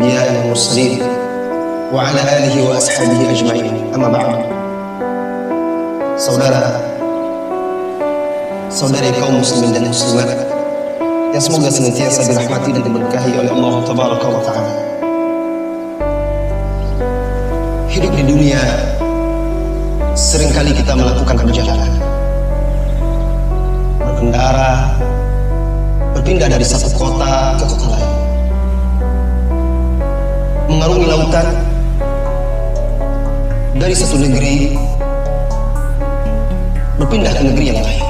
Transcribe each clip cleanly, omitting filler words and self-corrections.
الأنبياء والمرسلين وعلى آله وأصحابه أجمعين. أما بعد. Saudara-saudari kaum muslimin dan muslimat yang semoga senantiasa dirahmati dan diberkahi oleh Allah Tabaraka wa Ta'ala. Hidup di dunia seringkali kita melakukan perjalanan, berkendara, berpindah dari satu kota ke kota lain, mengarungi lautan, dari satu negeri berpindah ke negeri yang lain,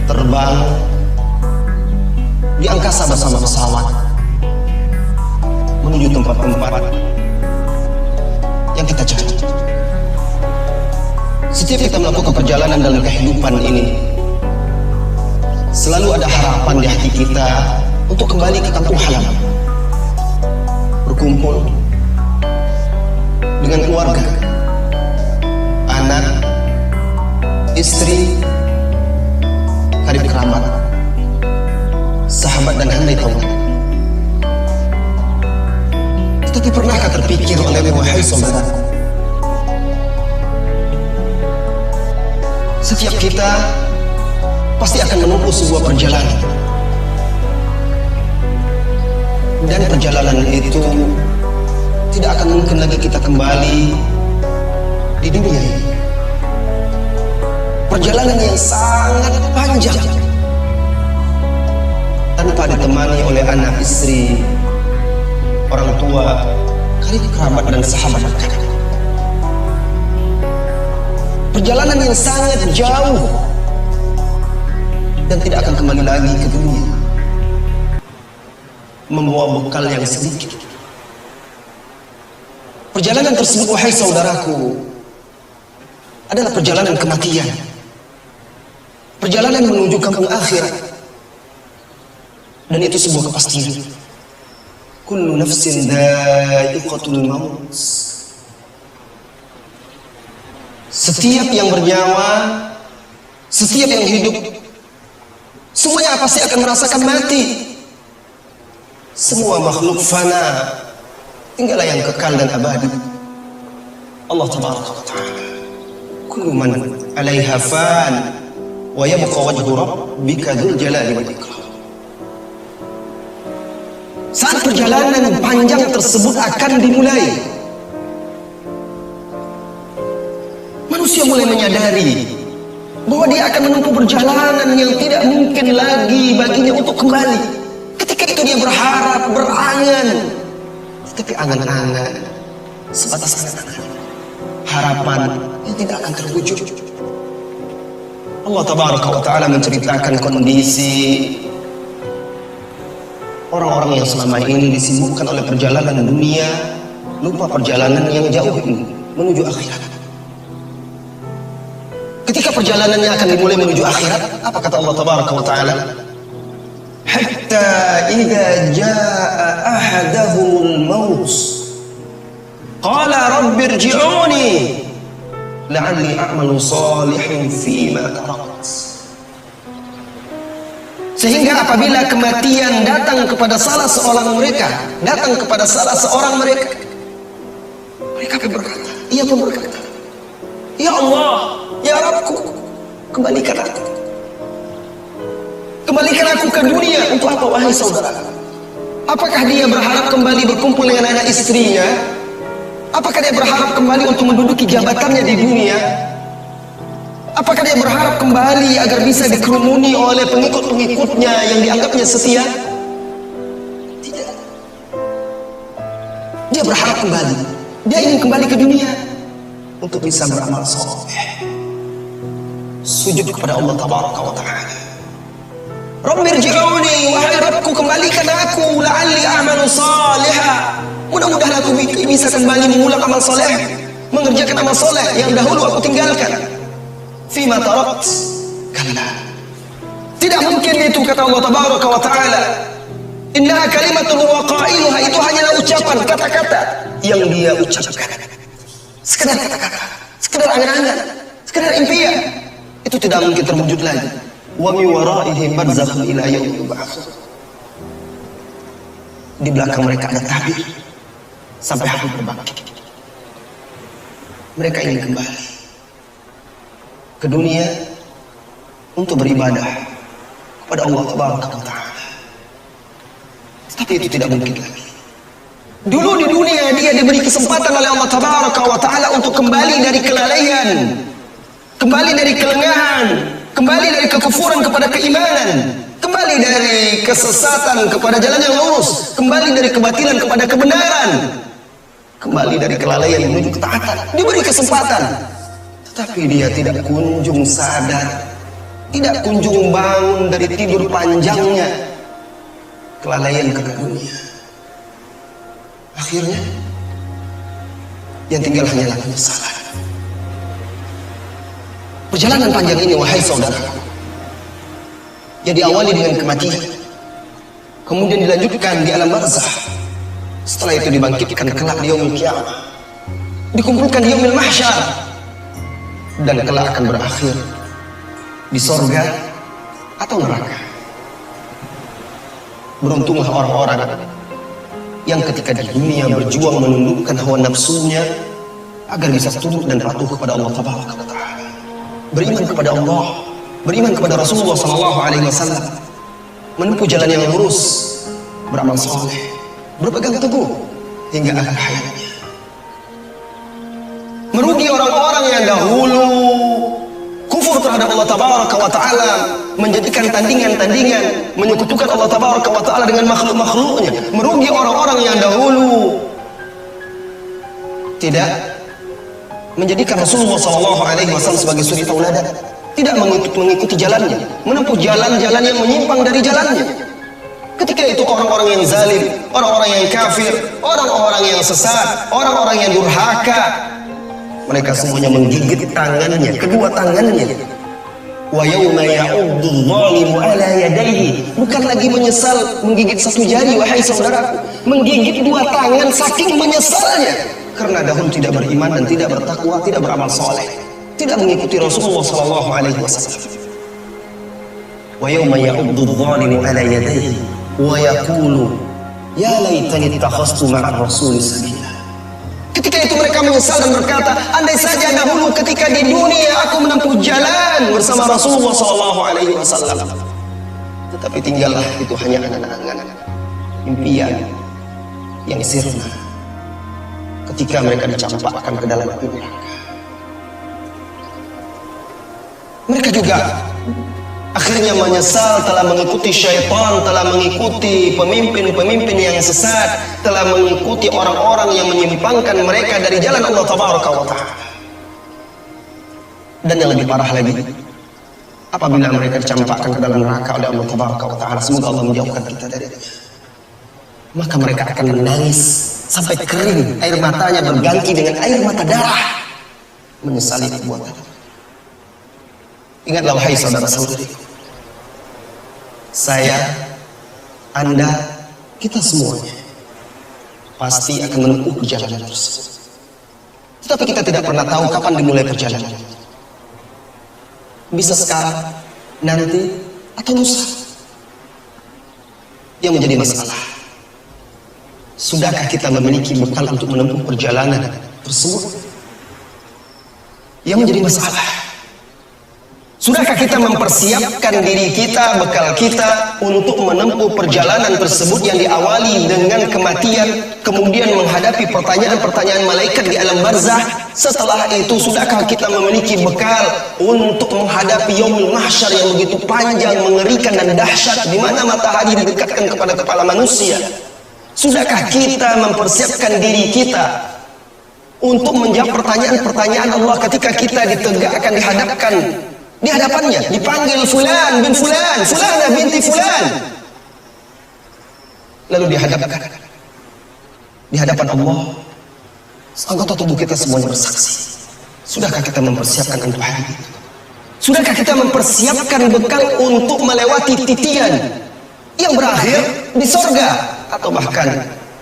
terbang di angkasa bersama pesawat menuju tempat-tempat yang kita cari. Setiap kita melakukan perjalanan dalam kehidupan ini, selalu ada harapan di hati kita untuk kembali ke kampung halaman, berkumpul dengan keluarga, anak, istri, karib kerabat, sahabat dan handai taulan. Tetapi pernahkah terpikir oleh wahai saudara, setiap kita pasti akan menempuh sebuah perjalanan, dan perjalanan itu tidak akan mungkin lagi kita kembali di dunia ini. Perjalanan yang sangat panjang tanpa ditemani oleh anak, istri, orang tua, karib kerabat dan sahabat dekat. Perjalanan yang sangat jauh dan tidak akan kembali lagi ke dunia, membawa bekal yang sedikit. Perjalanan tersebut, wahai saudaraku, adalah perjalanan kematian, perjalanan menuju kampung akhirat, dan itu sebuah kepastian. Kullu nafsin dha'iqatul maut. Setiap yang bernyawa, setiap yang hidup, semuanya pasti akan merasakan mati. Semua makhluk fana, tinggallah yang kekal dan abadi. Allah Tabaraka wa Ta'ala, kullu man 'alaiha fan wa yabqa wajhu rabbika dzul jalali wal ikram. Saat perjalanan panjang tersebut akan dimulai, manusia mulai menyadari bahwa dia akan menempuh perjalanan yang tidak mungkin lagi baginya untuk kembali. Ketika itu dia berharap, berangan, tetapi angan-angan sebatas angan-angan, harapan yang tidak akan terwujud. Allah Tabaraka wa Ta'ala menceritakan kondisi orang-orang yang selama ini disibukkan oleh perjalanan dunia, lupa perjalanan yang jauh ini menuju akhirat. Ketika perjalanannya akan dimulai menuju akhirat, apa kata Allah Tabaraka wa Ta'ala? Hatta idza jaa ahadahumul maut qala rabbi irji'uni la'alli a'malu salihan fima tarakt. Sehingga apabila kematian datang kepada salah seorang mereka, mereka pun berkata, ia pun berkata, ya Allah, ya Rabbku, kembalikan aku ke dunia. Untuk apa, wahai saudara? Apakah dia berharap kembali berkumpul dengan anak istrinya? Apakah dia berharap kembali untuk menduduki jabatannya di dunia? Apakah dia berharap kembali agar bisa dikerumuni oleh pengikut-pengikutnya yang dianggapnya setia? Tidak. Dia berharap kembali, dia ingin kembali ke dunia untuk bisa beramal saleh, sujud kepada Allah Tabaraka wa Ta'ala. Rabbi irji'uni, wahai Rabbku, kembalikan aku, la'alli a'malu salihah, mudah-mudahan aku bisa kembali mengulang amal soleh, mengerjakan amal soleh yang dahulu aku tinggalkan. Fima tarakt, kalla, tidak mungkin itu, kata Allah Tabaraka wa Ta'ala. Innaha kalimatun wa qailuha, itu hanyalah ucapan, kata-kata yang dia ucapkan, sekedar kata-kata, sekedar angan-angan, sekedar impian. Itu tidak mungkin terwujud lagi. Wa min waraihim barzakhun ila yaumil ba'ts. di belakang mereka ada tabir sampai hari berbangkit. Mereka ingin kembali ke dunia untuk beribadah kepada Allah Taala. Tapi itu tidak mungkin lagi. Dulu di dunia dia diberi kesempatan oleh Allah Taala untuk kembali dari kelalaian, kembali dari kelengahan, kembali dari kekufuran kepada keimanan, kembali dari kesesatan kepada jalan yang lurus, kembali dari kebatilan kepada kebenaran, kembali dari kelalaian menuju ketaatan. Diberi kesempatan, tetapi dia tidak kunjung sadar, tidak kunjung bangun dari tidur panjangnya kelalaian ke dunia. Akhirnya yang tinggal hanyalah penyesalan. Perjalanan panjang ini, wahai saudaraku, yang diawali dengan kematian, kemudian dilanjutkan di alam barzakh, setelah itu dibangkitkan kelak di yaumul qiyamah, dikumpulkan di yaumil mahsyar, dan kelak akan berakhir di sorga atau neraka. Beruntunglah orang-orang yang ketika di dunia berjuang menundukkan hawa nafsunya agar bisa tunduk dan patuh kepada Allah Taala, beriman kepada Allah, beriman kepada Rasulullah SAW, menempuh jalan yang lurus, beramal soleh, berpegang teguh hingga akhir hayatnya. Merugi orang-orang yang dahulu kufur terhadap Allah Taala, menjadikan tandingan-tandingan, menyekutukan Allah Taala dengan makhluk-makhluknya. Merugi orang-orang yang dahulu tidak menjadikan Rasulullah SAW sebagai suri tauladan, tidak mengikuti jalannya, menempuh jalan-jalan yang menyimpang dari jalannya. Ketika itu orang-orang yang zalim, orang-orang yang kafir, orang-orang yang sesat, orang-orang yang durhaka, mereka semuanya menggigit tangannya, kedua tangannya. Wa yauma ya'uddu adh-dhalimu 'ala yadayhi, bukan lagi menyesal menggigit satu jari, wahai saudaraku, menggigit dua tangan saking menyesalnya karena dahulu tidak beriman dan tidak bertakwa, tidak beramal soleh, tidak mengikuti Rasulullah SAW. Wa yauma ya'uddu adh-dhalimu 'ala yadayhi wa yaqulu ya laitani ittakhadhtu ma'a ar-rasuli sabila. Ketika itu mereka menyesal dan berkata, andai saja dahulu ketika di dunia aku menempuh jalan bersama Rasulullah SAW. Tetapi tinggallah itu hanya angan-angan, impian yang sirna ketika mereka dicampakkan ke dalam api neraka. Mereka juga akhirnya menyesal telah mengikuti syaitan, telah mengikuti pemimpin-pemimpin yang sesat, telah mengikuti orang-orang yang menyimpangkan mereka dari jalan Allah Taala. Dan yang lebih parah lagi, apabila mereka dicampakkan ke dalam neraka oleh Allah Taala, semoga Allah menjauhkan kita darinya, maka mereka akan menangis sampai kering, air matanya berganti dengan air mata darah, menyesali perbuatan. Ingatlah wahai saudara-saudari, saya, Anda, kita semuanya pasti akan menempuh perjalanan tersebut. Tetapi kita tidak pernah tahu kapan dimulai perjalanan. Bisa sekarang, nanti, atau lusa. Yang menjadi masalah, sudahkah kita memiliki bekal untuk menempuh perjalanan tersebut? Yang menjadi masalah, sudahkah kita mempersiapkan diri kita, bekal kita untuk menempuh perjalanan tersebut yang diawali dengan kematian, kemudian menghadapi pertanyaan-pertanyaan malaikat di alam barzakh. Setelah itu, sudahkah kita memiliki bekal untuk menghadapi yaumul mahsyar yang begitu panjang, mengerikan dan dahsyat, di mana matahari didekatkan kepada kepala manusia? Sudahkah kita mempersiapkan diri kita untuk menjawab pertanyaan-pertanyaan Allah ketika kita ditegakkan, dihadapkan di hadapannya, dipanggil fulan bin fulan, fulana binti fulan, lalu dihadapkan di hadapan Allah, anggota tubuh kita semuanya bersaksi. Sudahkah kita mempersiapkan untuk hari itu? Sudahkah kita mempersiapkan bekal untuk melewati titian yang berakhir di sorga, atau bahkan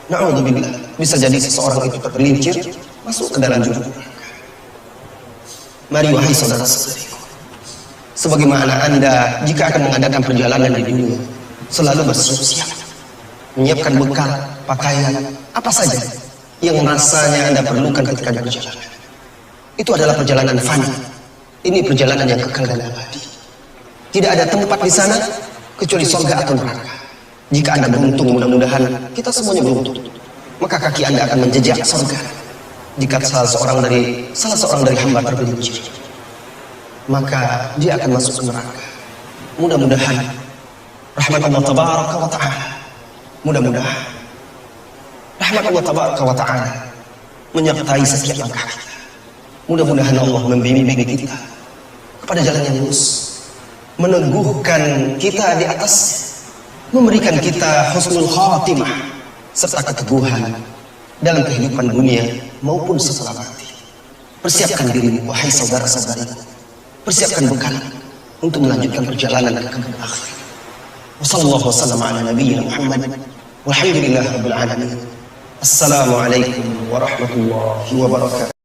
na'udzubillah, bisa jadi seseorang itu tergelincir masuk ke dalam jurang. Mari wahai saudara-saudari, sebagaimana Anda jika akan mengadakan perjalanan di dunia, selalu bersiap-siap. menyiapkan bekal, pakaian, apa saja yang rasanya Anda perlukan ketika di perjalanan. Itu adalah perjalanan fani. Ini perjalanan yang kekal dan abadi. Tidak ada tempat di sana kecuali surga atau neraka. Jika Anda beruntung, mudah-mudahan kita semuanya beruntung, maka kaki Anda akan menjejak surga. Jika salah seorang dari hamba tergelincir, maka dia akan masuk ke neraka. Mudah-mudahan rahmat Allah tabaraka wa ta'ala, mudah-mudahan rahmat Allah tabaraka wa ta'ala menyertai setiap langkah kita. Mudah-mudahan Allah membimbing kita kepada jalan yang lurus, meneguhkan kita di atas, memberikan kita husnul khatimah serta keteguhan dalam kehidupan dunia maupun setelah mati. Persiapkan dirimu, wahai saudara-saudariku, persiapkan bekal untuk melanjutkan perjalanan ke kampung akhir. Wassallallahu wasallam ala nabiyyina Muhammad walhamdulillahi rabbil alamin. Assalamualaikum warahmatullahi wabarakatuh.